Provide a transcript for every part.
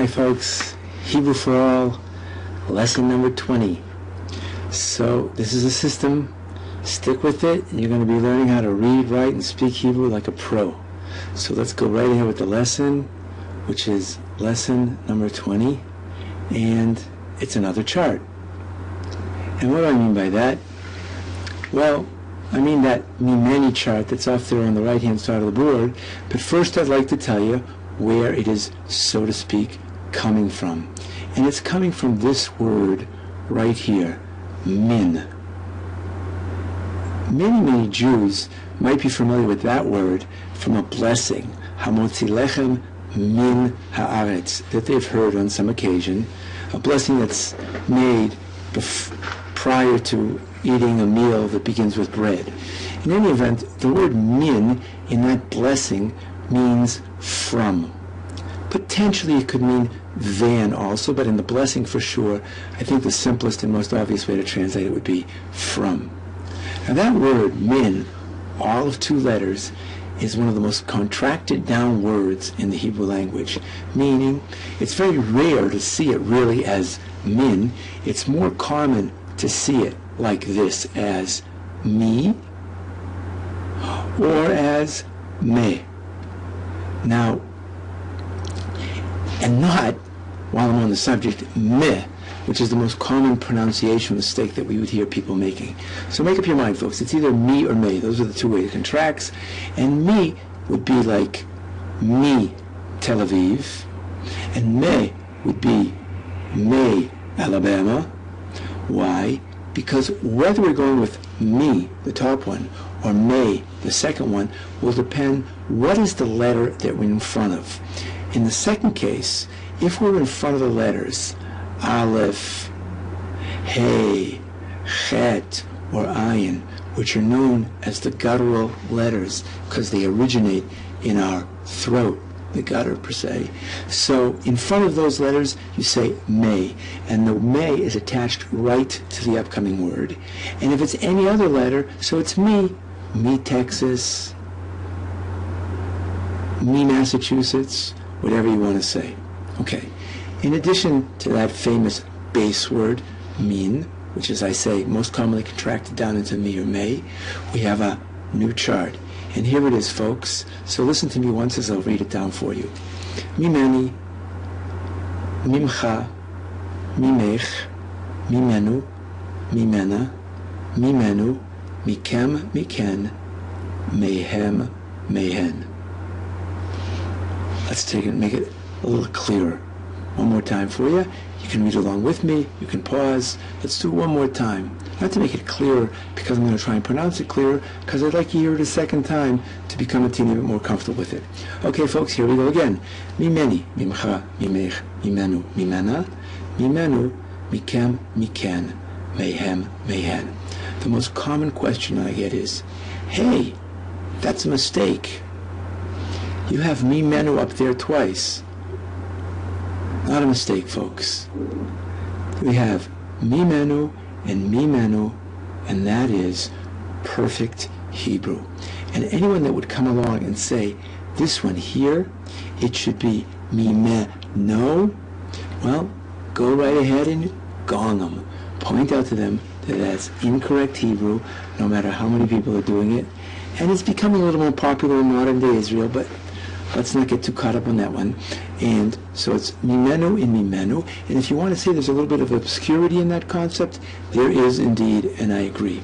Hi folks, Hebrew for All, lesson number 20. So this is a system, stick with it, and you're going to be learning how to read, write, and speak Hebrew like a pro. So let's go right ahead with the lesson, which is lesson number 20, and it's another chart. And what do I mean by that? Well, I mean that Memni chart that's off there on the right-hand side of the board, but first I'd like to tell you where it is, so to speak, coming from. And it's coming from this word right here, min. Many Jews might be familiar with that word from a blessing, hamotzi lechem min haaretz, that they've heard on some occasion, a blessing that's made prior to eating a meal that begins with bread. In any event, the word min in that blessing means from. Potentially it could mean than also, but in the blessing for sure, I think the simplest and most obvious way to translate it would be from. Now that word min, all of 2 letters, is one of the most contracted down words in the Hebrew language, meaning it's very rare to see it really as min. It's more common to see it like this, as me or as me. Now, and not, while I'm on the subject, meh, which is the most common pronunciation mistake that we would hear people making. So make up your mind, folks. It's either me or me. Those are the 2 ways it contracts. And me would be like me, Tel Aviv. And me would be me, Alabama. Why? Because whether we're going with me, the top one, or me, the second one, will depend what is the letter that we're in front of. In the second case, if we're in front of the letters Aleph, Hey, Chet, or Ayin, which are known as the guttural letters because they originate in our throat, the gutter per se. So in front of those letters, you say may, and the may is attached right to the upcoming word. And if it's any other letter, so it's me Texas, me Massachusetts, whatever you want to say. Okay. In addition to that famous base word, min, which is, I say, most commonly contracted down into me or may, we have a new chart. And here it is, folks. So listen to me once as I'll read it down for you. Mimeni, mimcha, mimech, mimenu, mimena, mimenu, mikem, miken, mehem, mehen. Let's take it and make it a little clearer. One more time for you. You can read along with me. You can pause. Let's do it one more time. Not to make it clearer because I'm going to try and pronounce it clearer, because I'd like you to hear it a second time to become a teeny bit more comfortable with it. Okay, folks, here we go again. Mimeni, mimcha, mimech, mimenu, mimena, mimenu, mikem, miken, mehem, mehen. The most common question I get is, hey, that's a mistake. You have mimenu up there twice. Not a mistake, folks. We have mimenu and mimenu, and that is perfect Hebrew. And anyone that would come along and say, this one here, it should be mimeno, well, go right ahead and gong them. Point out to them that that's incorrect Hebrew, no matter how many people are doing it. And it's becoming a little more popular in modern day Israel, but let's not get too caught up on that one. And so it's mimenu and mimenu. And if you want to say there's a little bit of obscurity in that concept, there is indeed, and I agree.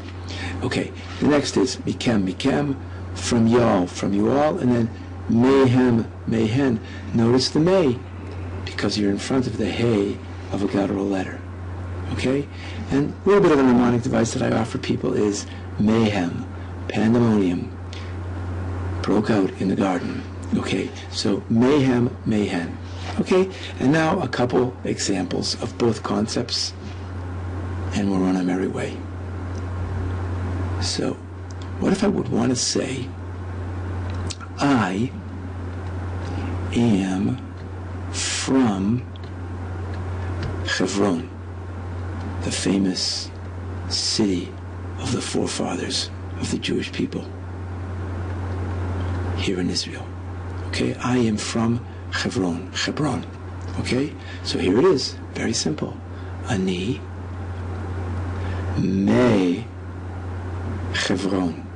Okay, the next is mikem, from you all, and then mehem, mehen. Notice the may, because you're in front of the hey of a guttural letter. Okay? And a little bit of a mnemonic device that I offer people is mayhem, pandemonium, broke out in the garden. Okay, so mayhem, mayhen. Okay, and now a couple examples of both concepts, and we're on our merry way. So, what if I would want to say, I am from Hebron, the famous city of the forefathers of the Jewish people here in Israel. Okay, I am from Hebron. Okay? So here it is. Very simple. Ani me Chevron.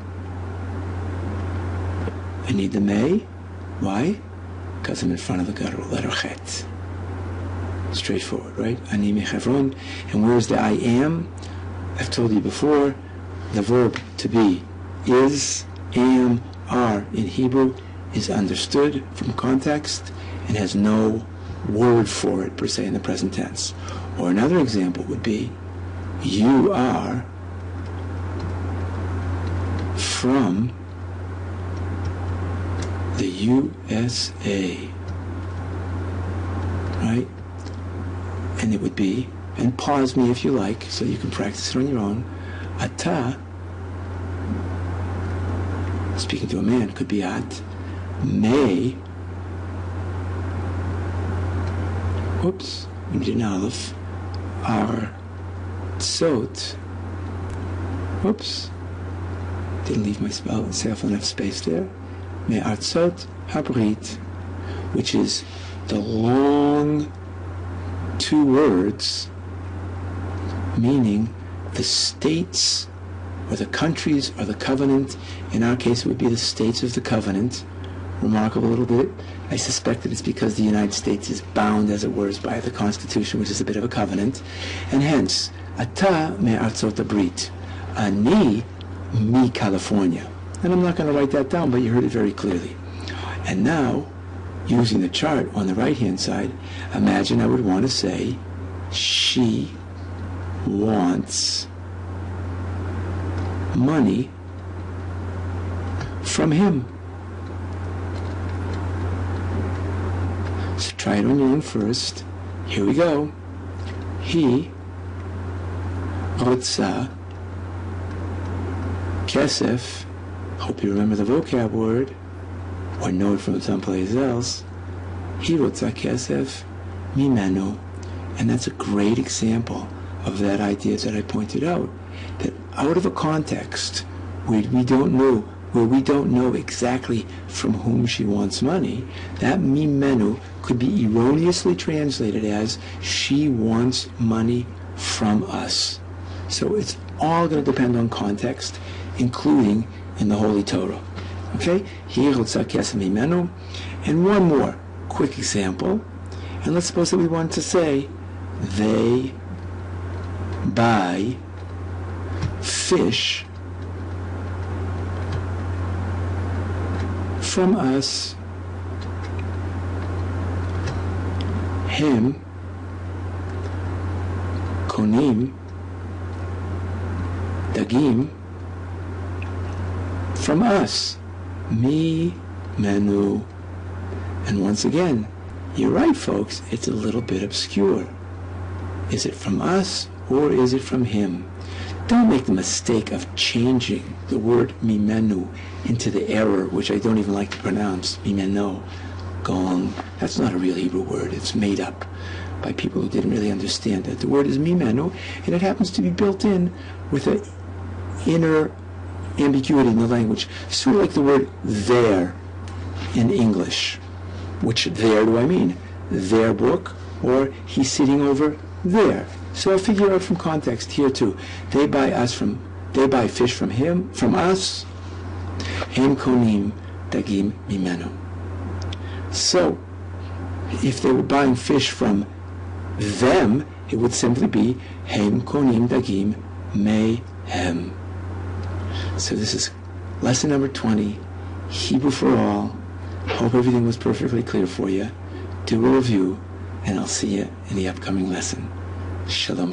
I need the me. Why? Because I'm in front of the letter Chet. Straightforward, right? Ani me Chevron. And where's the I am? I've told you before, the verb to be is, am, are in Hebrew is understood from context and has no word for it per se in the present tense. Or another example would be, you are from the USA, right? And it would be, and pause me if you like, so you can practice it on your own. Ata, speaking to a man, could be at, may, oops, we need an aleph, ar, tzot, oops, didn't leave myself enough space there, may artzot habrit, which is the long two words meaning the states or the countries or the covenant. In our case it would be the states of the covenant. Remarkable a little bit. I suspect that it's because the United States is bound, as it were, by the Constitution, which is a bit of a covenant, and hence ata me artzot habrit, ani mi California. And I'm not going to write that down, but you heard it very clearly. And now, using the chart on the right-hand side, imagine I would want to say, she wants money from him. So try it on your own first. Here we go. He rotza kesef. Hope you remember the vocab word or know it from someplace else. He rotza kesef mimenu. And that's a great example of that idea that I pointed out, that out of a context where we don't know exactly from whom she wants money, that mimenu could be erroneously translated as she wants money from us. So it's all going to depend on context, including in the Holy Torah. Okay? And one more quick example. And let's suppose that we want to say, they buy fish from us. Hem konim dagim from us. Mi menu. And once again, you're right, folks, it's a little bit obscure. Is it from us or is it from him? Don't make the mistake of changing the word mimenu into the error, which I don't even like to pronounce, mimeno, gong. That's not a real Hebrew word. It's made up by people who didn't really understand it. The word is mimenu, and it happens to be built in with an inner ambiguity in the language, sort of like the word there in English. Which there do I mean? Their book, or he's sitting over there. So I'll figure out from context here too. They buy fish from him, from us. Hem konim dagim mimenu. So if they were buying fish from them, it would simply be hem konim dagim mehem. So this is lesson number 20, Hebrew for all. Hope everything was perfectly clear for you. Do a review, and I'll see you in the upcoming lesson. Shalom, shalom.